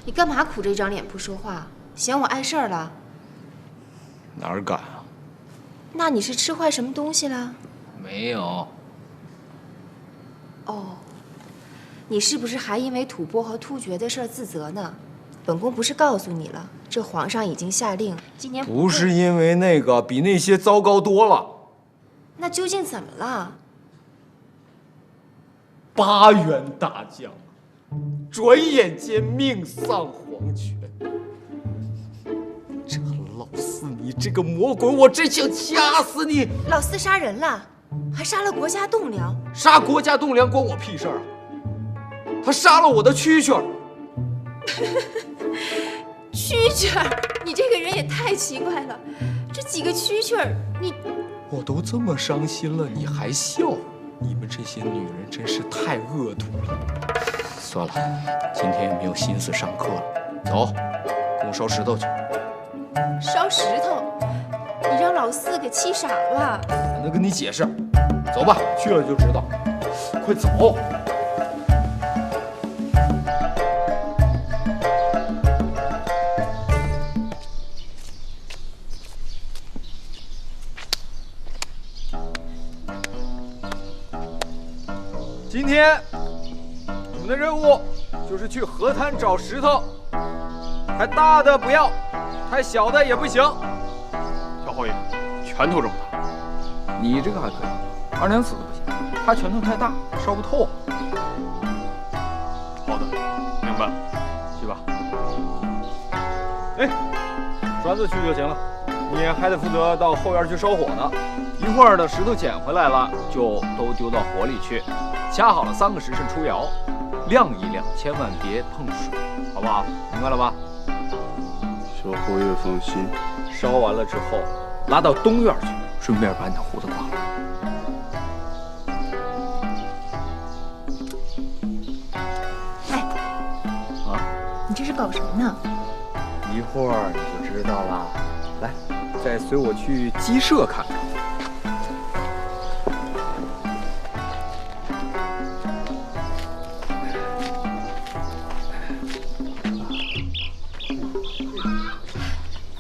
你干嘛苦着一张脸不说话？嫌我碍事儿了？哪儿敢啊？那你是吃坏什么东西了？没有。哦，你是不是还因为吐蕃和突厥的事儿自责呢？本宫不是告诉你了，这皇上已经下令，今年不是因为那个，比那些糟糕多了。那究竟怎么了？8员大将，转眼间命丧黄泉。这老四，你这个魔鬼，我真想掐死你！老四杀人了，还杀了国家栋梁。杀国家栋梁关我屁事儿啊！他杀了我的蛐蛐儿。蛐蛐儿，你这个人也太奇怪了。这几个蛐蛐儿，你……我都这么伤心了，你还笑？你们这些女人真是太恶毒了。算了，今天也没有心思上课了，走，跟我烧石头去。烧石头？你让老四给气傻了。懒得跟你解释，走吧，去了就知道。快走！今天你们的任务就是去河滩找石头，太大的不要，太小的也不行。小侯爷，拳头这么大，你这个还可以，二娘子的不行，她拳头太大，烧不透。好的，明白了，去吧。哎，栓子去就行了，你还得负责到后院去烧火呢。一会儿的石头捡回来了，就都丢到火里去。掐好了3个时辰出窑，晾一晾，千万别碰水，好不好？明白了吧？小侯爷放心。烧完了之后，拉到东院去，顺便把你的胡子刮了。哎，啊，你这是搞什么呢？一会儿你就知道了。来，再随我去鸡舍看看。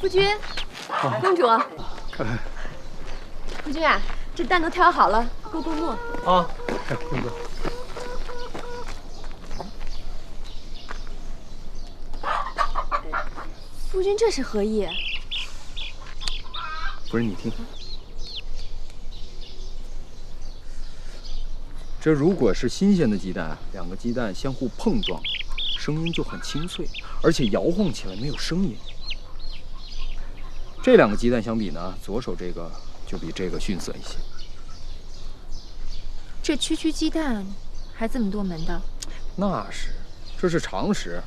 夫君，公主，夫君啊，这蛋都挑好了，过过目。啊，公主。夫君这是何意？不是你听，这如果是新鲜的鸡蛋，2个鸡蛋相互碰撞，声音就很清脆，而且摇晃起来没有声音。这2个鸡蛋相比呢，左手这个就比这个逊色一些。这区鸡蛋还这么多门道？那是，这是常识。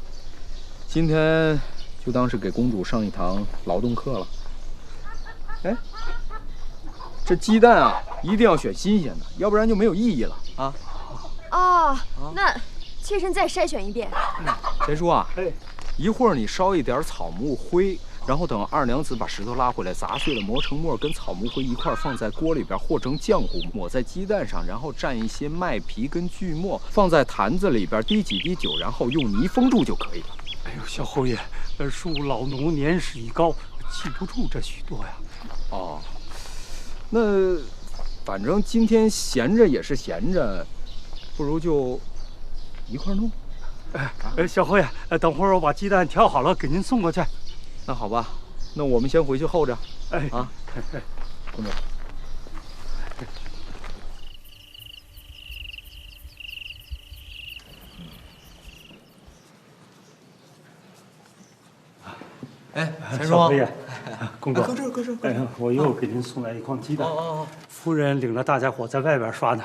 今天就当是给公主上一堂劳动课了。哎，这鸡蛋啊，一定要选新鲜的，要不然就没有意义了啊。哦，那妾身再筛选一遍。贤叔啊，一会儿你烧一点草木灰。然后等二娘子把石头拉回来，砸碎了磨成沫，跟草木灰一块放在锅里边和成浆糊，抹在鸡蛋上，然后蘸一些麦皮跟锯末，放在坛子里边滴几滴酒，然后用泥封住就可以了。哎呦，小侯爷，恕老奴年事已高，记不住这许多呀。哦，那反正今天闲着也是闲着，不如就一块弄。小侯爷，等会儿我把鸡蛋挑好了给您送过去。那好吧，那我们先回去候着。哎啊，公主。哎，贤叔，小侯爷，公主，搁这儿，搁这儿，搁这儿。我又给您送来一筐鸡蛋。哦，夫人领着大家伙在外边刷呢。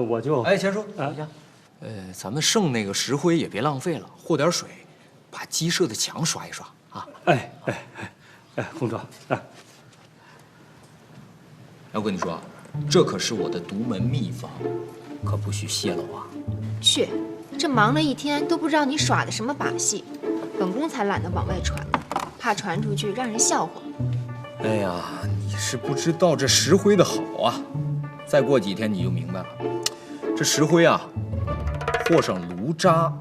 我就……哎，贤叔，等一下。咱们剩那个石灰也别浪费了，和点水，把鸡舍的墙刷一刷啊。哎，公主，我跟你说，这可是我的独门秘方，可不许泄露啊。去，这忙了一天都不知道你耍的什么把戏，本宫才懒得往外传呢，怕传出去让人笑话。哎呀，你是不知道这石灰的好啊！再过几天你就明白了，这石灰啊，和上炉渣，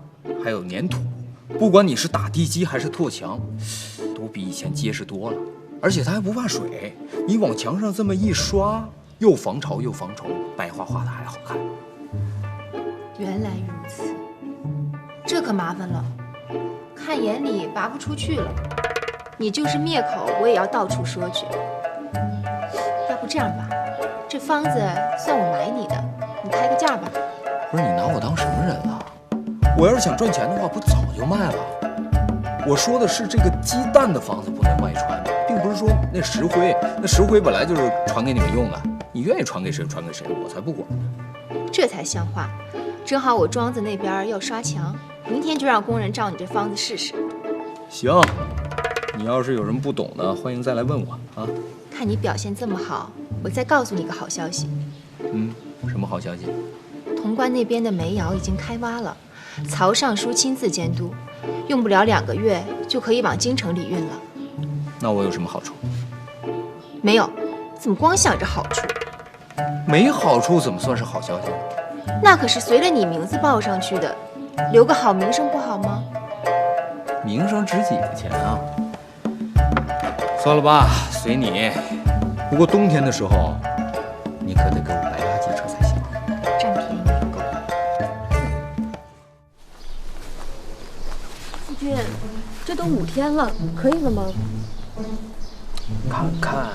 还有粘土，不管你是打地基还是拓墙，都比以前结实多了。而且它还不怕水，你往墙上这么一刷，又防潮又防虫，白花花的还好看。原来如此，这可麻烦了，看眼里拔不出去了。你就是灭口，我也要到处说去。要不这样吧，这方子算我买你的，你开个价吧。不是你拿我当什么人了？我要是想赚钱的话，不早就卖了。我说的是这个鸡蛋的方子不能外传，并不是说那石灰，那石灰本来就是传给你们用的，你愿意传给谁传给谁，我才不管呢。这才像话。正好我庄子那边要刷墙，明天就让工人照你这方子试试。行，你要是有什么不懂的，欢迎再来问我啊。看你表现这么好，我再告诉你个好消息。什么好消息？潼关那边的煤窑已经开挖了，曹尚书亲自监督，用不了2个月就可以往京城里运了。那我有什么好处？没有，怎么光想着好处？没好处怎么算是好消息？那可是随着你名字报上去的，留个好名声不好吗？名声值几个钱啊？算了吧，随你。不过冬天的时候，你可得给我白拉机车才行。占便宜不够。夫君，这都5天了，可以了吗？看看。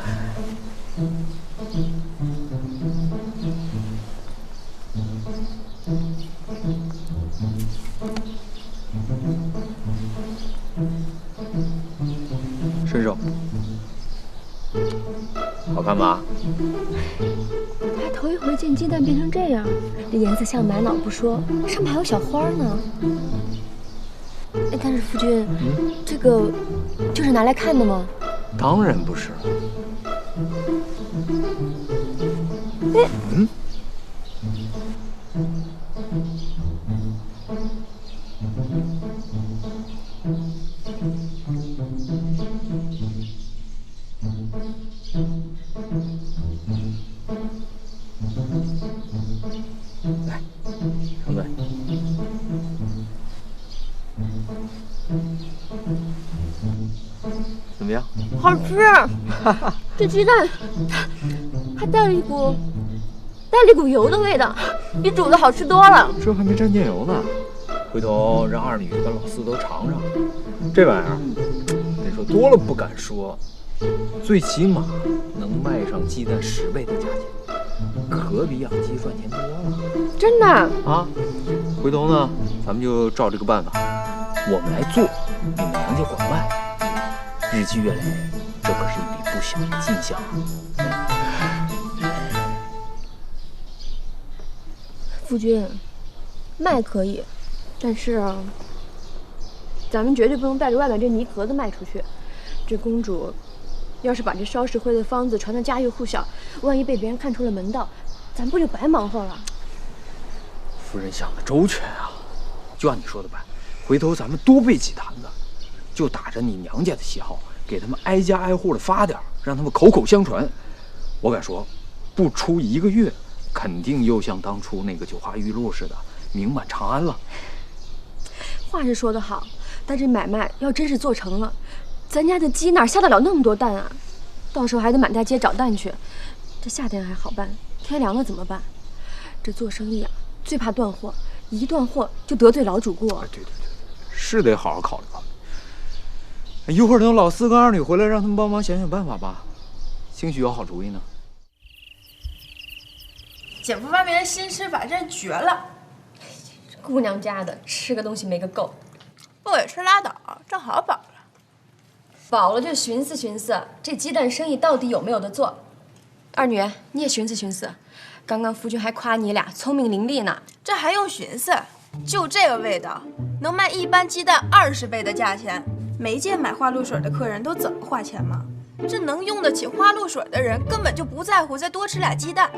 伸手，好看吧？还头一回见鸡蛋变成这样，这颜色像玛瑙不说，上面还有小花呢。哎，但是夫君，这个就是拿来看的吗？当然不是。来，成嘴。怎么样？好吃，这鸡蛋还带了一股油的味道，比煮的好吃多了。这还没沾酱油呢，回头让二女跟老四都尝尝。这玩意儿，得说多了不敢说，最起码能卖上鸡蛋10倍的价钱，可比养鸡赚钱多了。真的啊！回头呢，咱们就照这个办法，我们来做，你们娘家管卖，日积月累，这可是一笔不小的进项啊！夫君，卖可以，但是咱们绝对不能带着外面这泥壳子卖出去。这公主要是把这烧石灰的方子传到家喻户晓，万一被别人看出了门道，咱不就白忙活了？夫人想的周全啊，就按你说的办。回头咱们多备几坛子，就打着你娘家的旗号，给他们挨家挨户的发点，让他们口口相传。我敢说，不出1个月，肯定又像当初那个九华玉露似的，名满长安了。话是说得好，但这买卖要真是做成了，咱家的鸡哪下得了那么多蛋啊？到时候还得满大街找蛋去。这夏天还好办，天凉了怎么办？这做生意啊，最怕断货，一断货就得罪老主顾。对，是得好好考虑考虑。一会儿等老四跟二女回来，让他们帮忙想想办法吧，兴许有好主意呢。姐夫外面的新吃法真绝了，姑娘家的吃个东西没个够，不给吃拉倒，正好饱了。饱了就寻思寻思，这鸡蛋生意到底有没有得做？二女，你也寻思寻思。刚刚夫君还夸你俩聪明伶俐呢，这还用寻思？就这个味道，能卖一般鸡蛋20倍的价钱。没见买花露水的客人都怎么花钱吗？这能用得起花露水的人，根本就不在乎再多吃俩鸡蛋。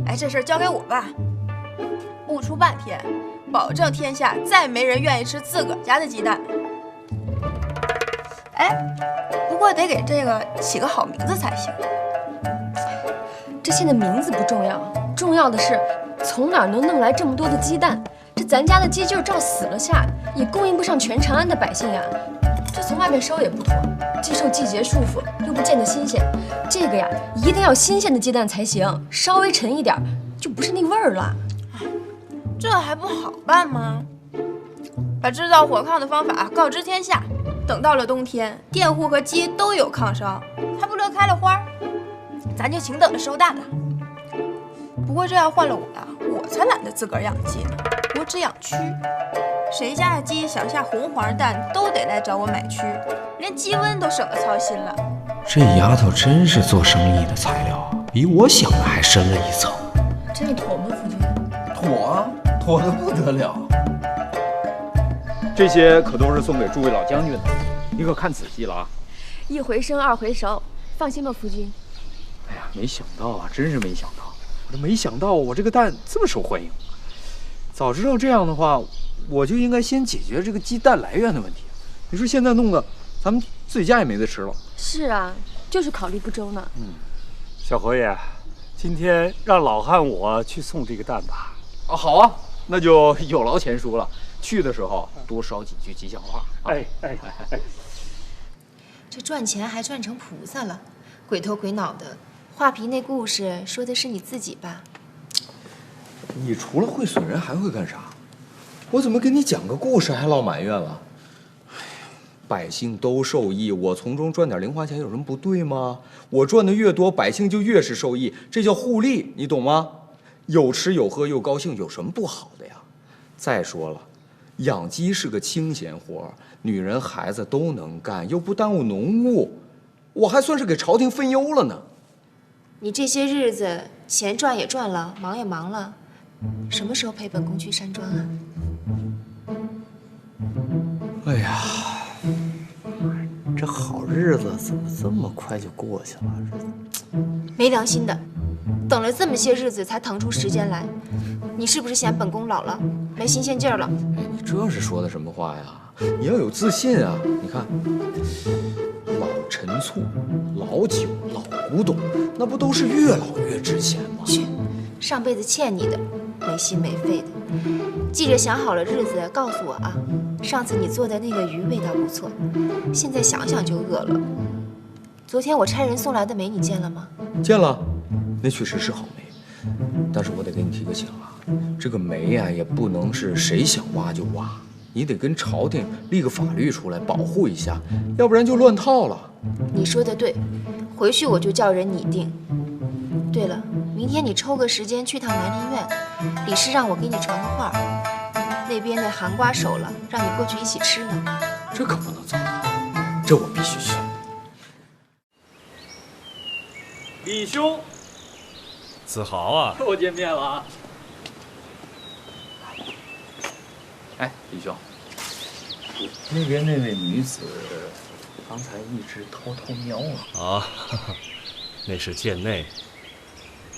哎，这事儿交给我吧，不出半天，保证天下再没人愿意吃自个儿家的鸡蛋。哎，不过得给这个起个好名字才行。这现在名字不重要，重要的是从哪儿能弄来这么多的鸡蛋？这咱家的鸡就是照死了下，也供应不上全长安的百姓呀。这从外面收也不妥，既受季节束缚，又不见得新鲜。这个呀，一定要新鲜的鸡蛋才行，稍微沉一点就不是那味儿了。这还不好办吗？把制造火炕的方法告知天下，等到了冬天，佃户和鸡都有炕烧，还不乐开了花，咱就请等着收蛋了。不过这要换了我呀，我才懒得自个儿养鸡呢，我只养蛆。谁家的鸡想下红黄蛋，都得来找我买蛆，连鸡瘟都省得操心了。这丫头真是做生意的材料，比我想的还深了一层。这妥吗，夫君？妥啊，妥得不得了。这些可都是送给诸位老将军的，你可看仔细了啊！一回生二回熟，放心吧，夫君。哎呀，没想到啊，真是没想到，我这没想到我这个蛋这么受欢迎。早知道这样的话，我就应该先解决这个鸡蛋来源的问题。你说现在弄得咱们自己家也没得吃了。是啊，就是考虑不周呢。小侯爷，今天让老汉我去送这个蛋吧。啊，好啊，那就有劳钱叔了。去的时候多捎几句吉祥话。哎。这赚钱还赚成菩萨了，鬼头鬼脑的。画皮那故事说的是你自己吧？你除了会损人还会干啥？我怎么跟你讲个故事还老埋怨了？百姓都受益，我从中赚点零花钱有什么不对吗？我赚的越多，百姓就越是受益，这叫互利，你懂吗？有吃有喝又高兴，有什么不好的呀？再说了，养鸡是个清闲活，女人孩子都能干，又不耽误农务，我还算是给朝廷分忧了呢。你这些日子钱赚也赚了，忙也忙了，什么时候陪本宫去山庄啊？哎呀，这好日子怎么这么快就过去了？没良心的，等了这么些日子才腾出时间来，你是不是嫌本宫老了，没新鲜劲儿了？哎，你这是说的什么话呀？你要有自信啊！你看，老陈醋、老酒、老古董，那不都是越老越值钱吗？去，上辈子欠你的，没心没肺的。记着想好了日子告诉我啊。上次你做的那个鱼味道不错，现在想想就饿了。昨天我差人送来的梅你见了吗？见了，那确实是好梅，但是我得给你提个醒啊，这个梅呀也不能是谁想挖就挖，你得跟朝廷立个法律出来保护一下，要不然就乱套了。你说的对，回去我就叫人拟定。对了，明天你抽个时间去趟南林苑，李氏让我给你传个话，那边那寒瓜熟了，让你过去一起吃呢。这可不能糟蹋，这我必须去。李兄，子豪啊，又见面了啊！哎，李兄，那边那位女子，刚才一直偷偷瞄啊。啊，那是贱内，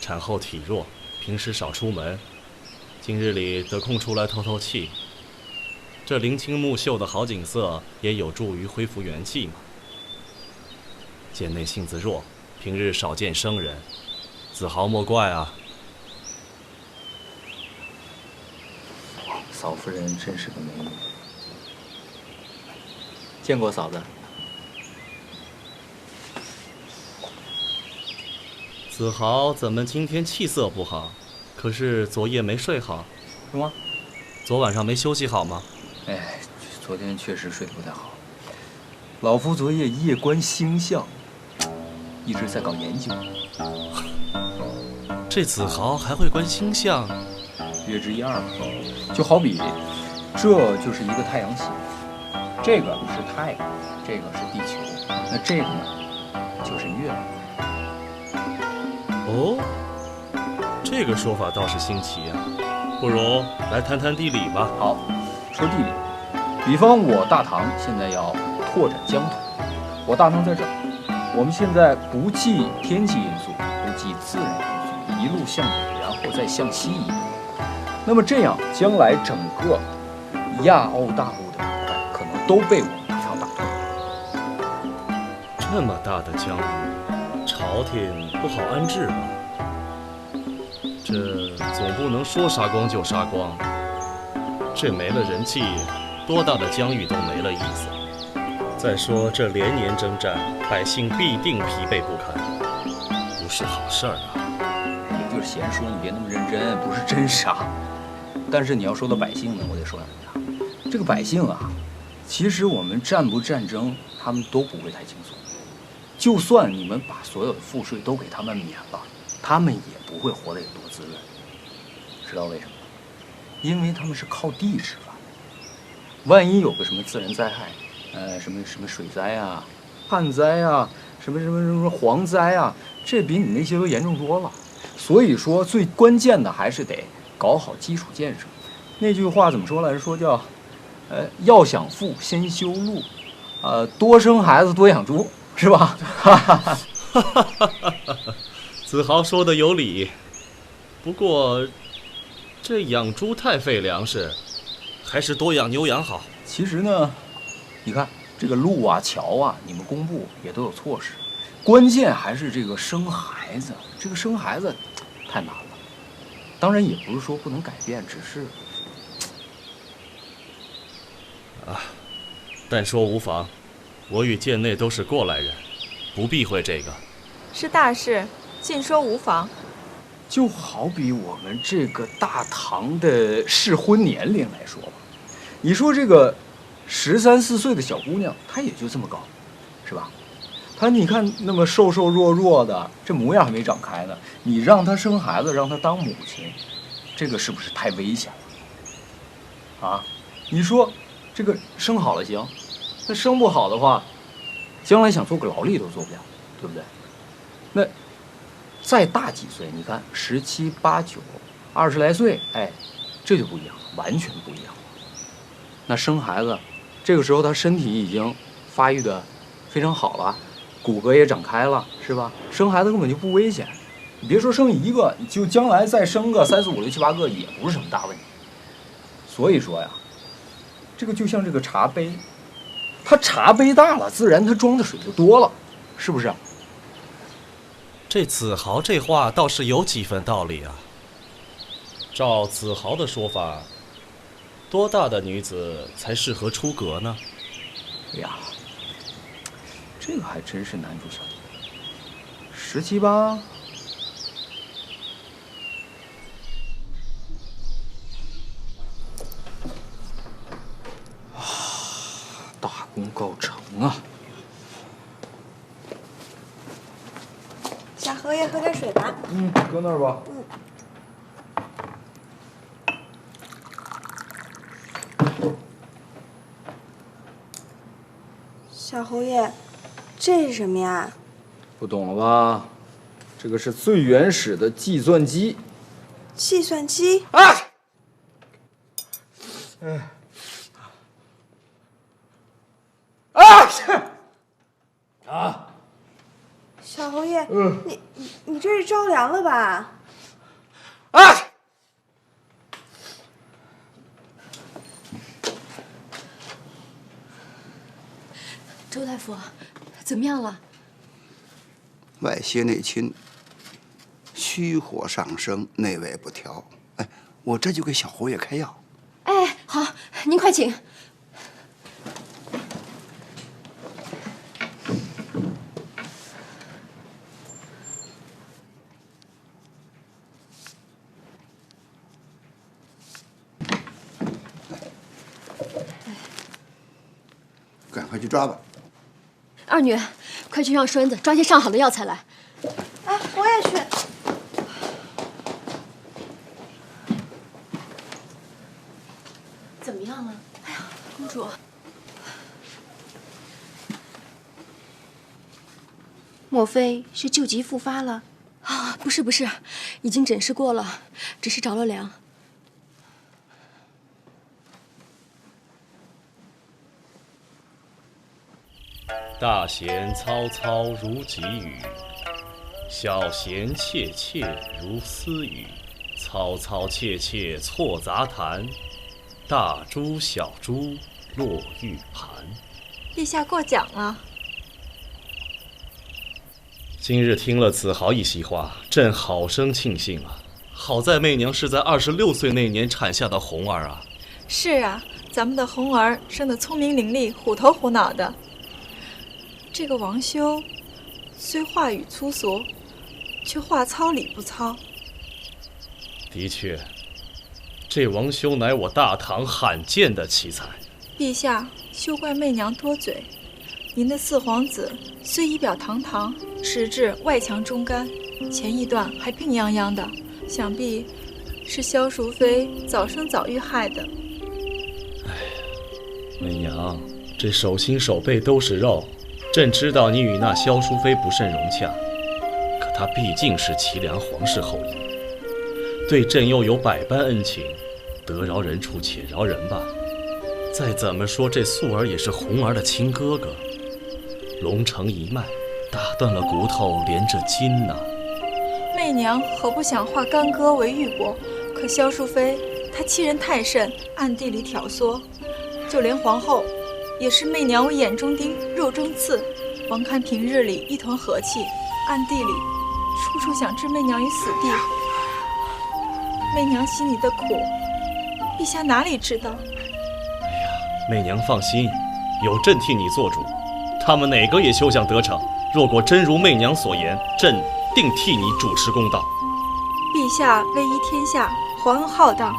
产后体弱，平时少出门，今日里得空出来透透气。这林青木秀的好景色，也有助于恢复元气嘛。贱内性子弱，平日少见生人，子豪莫怪啊。嫂夫人真是个美女。见过嫂子。子豪怎么今天气色不好？可是昨夜没睡好，是吗？昨晚上没休息好吗？哎，昨天确实睡得不太好。老夫昨夜夜观星象，一直在搞研究。这子豪还会观星象？月之一二嘛，就好比这就是一个太阳系，这个是太阳，这个是地球，那这个呢就是月亮。哦，这个说法倒是新奇啊，不如来谈谈地理吧。好，说地理，比方我大唐现在要拓展疆土，我大唐在这儿，我们现在不计天气因素，不计自然因素，一路向北，然后再向西移动。那么这样，将来整个亚欧大陆的板块可能都被我们大唐打通。这么大的疆域，朝廷不好安置吧？这总不能说杀光就杀光，这没了人气，多大的疆域都没了意思。再说这连年征战，百姓必定疲惫不堪，不是好事儿啊。也就是闲说，你别那么认真，不是真傻。但是你要说到百姓呢，我得说两句啊。这个百姓啊，其实我们战不战争，他们都不会太轻松。就算你们把所有的赋税都给他们免了，他们也不会活得有多滋润。知道为什么吗？因为他们是靠地吃饭。万一有个什么自然灾害，什么水灾啊、旱灾啊、什么蝗灾啊，这比你那些都严重多了。所以说，最关键的还是得搞好基础建设。那句话怎么说来着？说叫，要想富，先修路，多生孩子，多养猪，是吧？子豪说的有理，不过这养猪太费粮食，还是多养牛羊好。其实呢，你看这个路啊、桥啊，你们公布也都有措施，关键还是这个生孩子。这个生孩子太难了，当然也不是说不能改变，只是但说无妨，我与贱内都是过来人，不避讳这个。是大事，尽说无妨。就好比我们这个大唐的适婚年龄来说吧，你说这个13、14岁的小姑娘，她也就这么高，是吧？她你看那么瘦瘦弱弱的，这模样还没长开呢，你让她生孩子，让她当母亲，这个是不是太危险了？啊，你说这个生好了行，那生不好的话，将来想做个劳力都做不了，对不对？那再大几岁，你看17、8、9、20来岁，哎，这就不一样了，完全不一样了。那生孩子，这个时候他身体已经发育的非常好了，骨骼也长开了，是吧？生孩子根本就不危险。你别说生一个，你就将来再生个3、4、5、6、7、8个，也不是什么大问题。所以说呀，这个就像这个茶杯，它茶杯大了，自然它装的水就多了，是不是？这子豪这话倒是有几分道理啊。照子豪的说法，多大的女子才适合出阁呢？哎呀，这个还真是难住小姐。17、8。大功告成啊！小荷叶喝点水吧。搁那儿吧。小侯爷，这是什么呀？不懂了吧？这个是最原始的计算机。计算机？小侯爷，你这是着凉了吧？周大夫，怎么样了？外邪内侵，虚火上升，内外不调。哎，我这就给小侯爷开药。哎，好，您快请。赶快去抓吧。二女，快去让栓子抓些上好的药材来。哎，我也去。怎么样了？哎呀，公主。莫非是旧疾复发了？啊，不是，已经诊视过了，只是着了凉。大弦嘈嘈如急雨，小弦切切如私语。嘈嘈切切错杂弹，大珠小珠落玉盘。陛下过奖了。今日听了子豪一席话，朕好生庆幸啊！好在媚娘是在26岁那年产下的红儿啊。是啊，咱们的红儿生得聪明伶俐，虎头虎脑的。这个王修虽话语粗俗，却话糙理不糙。的确，这王修乃我大唐罕见的奇才。陛下休怪媚娘多嘴，您的四皇子虽仪表堂堂，实质外强中干，前一段还病殃殃的，想必是萧淑妃早生早育害的。媚娘，这手心手背都是肉，朕知道你与那萧淑妃不甚融洽，可她毕竟是齐梁皇室后裔，对朕又有百般恩情，得饶人处且饶人吧。再怎么说，这素儿也是红儿的亲哥哥，龙城一脉，打断了骨头连着筋呐。媚娘何不想化干戈为玉帛？可萧淑妃她欺人太甚，暗地里挑唆，就连皇后也是媚娘为眼中钉、肉中刺。王堪平日里一团和气，暗地里处处想置媚娘于死地。媚娘心里的苦，陛下哪里知道？媚娘放心，有朕替你做主，他们哪个也休想得逞。若果真如媚娘所言，朕定替你主持公道。陛下位依天下，皇恩浩荡，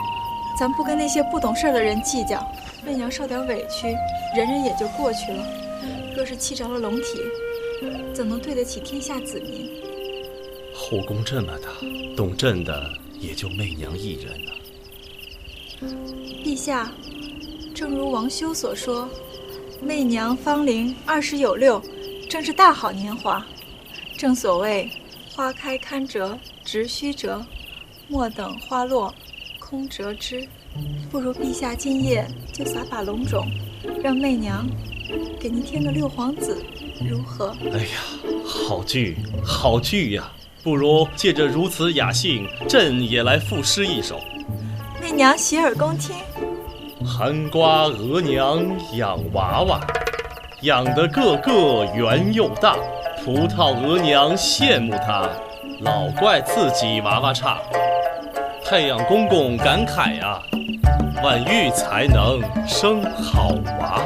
咱不跟那些不懂事的人计较。媚娘受点委屈，忍忍也就过去了。若是气着了龙体，怎能对得起天下子民？后宫这么大，懂朕的也就媚娘一人了。陛下，正如王修所说，媚娘芳龄20有6，正是大好年华。正所谓花开堪折直须折，莫等花落空折枝。不如陛下今夜就撒把龙种，让媚娘给您添个6皇子，如何？哎呀，好句好句呀！不如借着如此雅兴，朕也来赋诗一首。媚娘洗耳恭听。寒瓜额娘养娃娃，养得个个圆又大。葡萄额娘羡慕她，老怪自己娃娃差。太阳公公感慨呀，万育才能生好娃。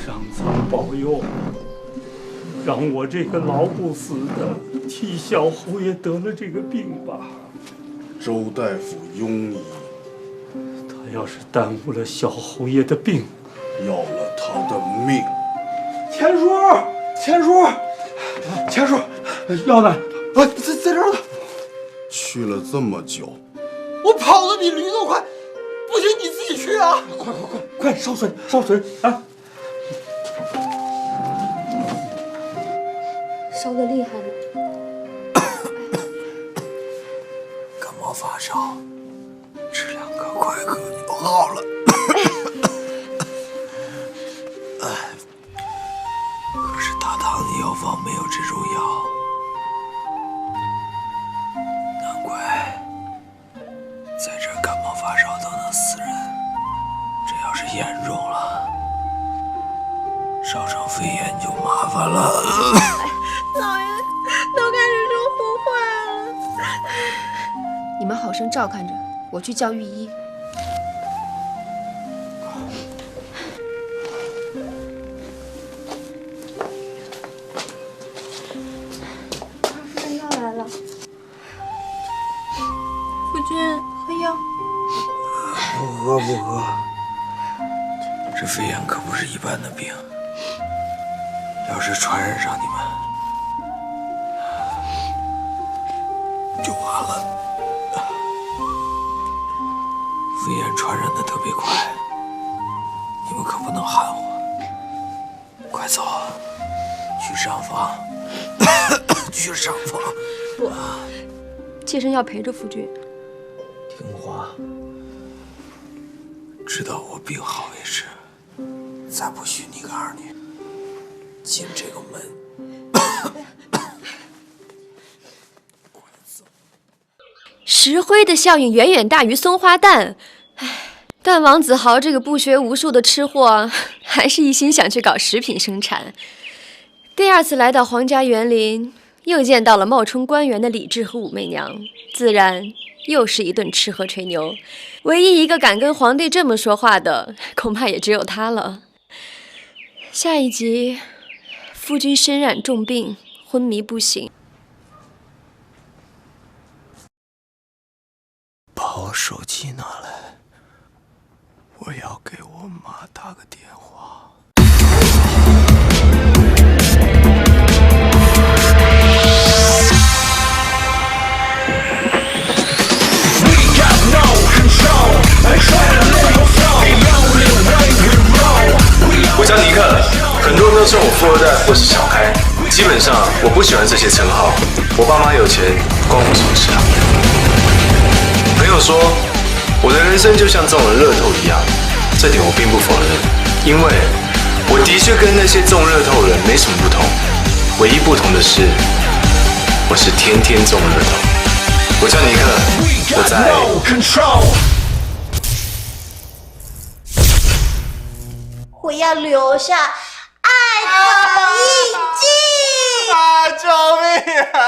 上苍保佑，让我这个老不死的替小侯爷得了这个病吧。周大夫庸医，他要是耽误了小侯爷的病，要了他的命。钱叔，钱叔，钱叔，药呢？在这儿呢。去了这么久，我跑得比驴都快，不行你自己去啊！快，烧水啊！烧得厉害了。感冒发烧，吃2颗快克就好了。可是大唐的药房没有这种药，难怪在这儿感冒发烧都能死人。这要是严重了，烧成肺炎就麻烦了。老爷都开始说胡话了。你们好生照看着，我去叫御医。夫人药来了。夫君喝药。不喝，这肺炎可不是一般的病，要是传染上你们，就完了。肺炎传染的特别快，你们可不能含糊。快走，去上房，去上房。不，妾身要陪着夫君。听话，直到我病好为止，再不许你个儿女进这个门。石灰的效应远远大于松花蛋，但王子豪这个不学无术的吃货，还是一心想去搞食品生产。第2次来到皇家园林，又见到了冒充官员的李治和武媚娘，自然又是一顿吃喝吹牛。唯一一个敢跟皇帝这么说话的，恐怕也只有他了。下一集，夫君身染重病，昏迷不醒。把我手机拿来，我要给我妈打个电话。我叫尼克，很多人都称我富二代或是小开，基本上我不喜欢这些称号。我爸妈有钱，关我什么事啊？朋友说我的人生就像中了乐透一样，这点我并不否认，因为我的确跟那些中乐透人没什么不同，唯一不同的是，我是天天中乐透。我叫尼克，我在。我要留下爱的印记。救命啊！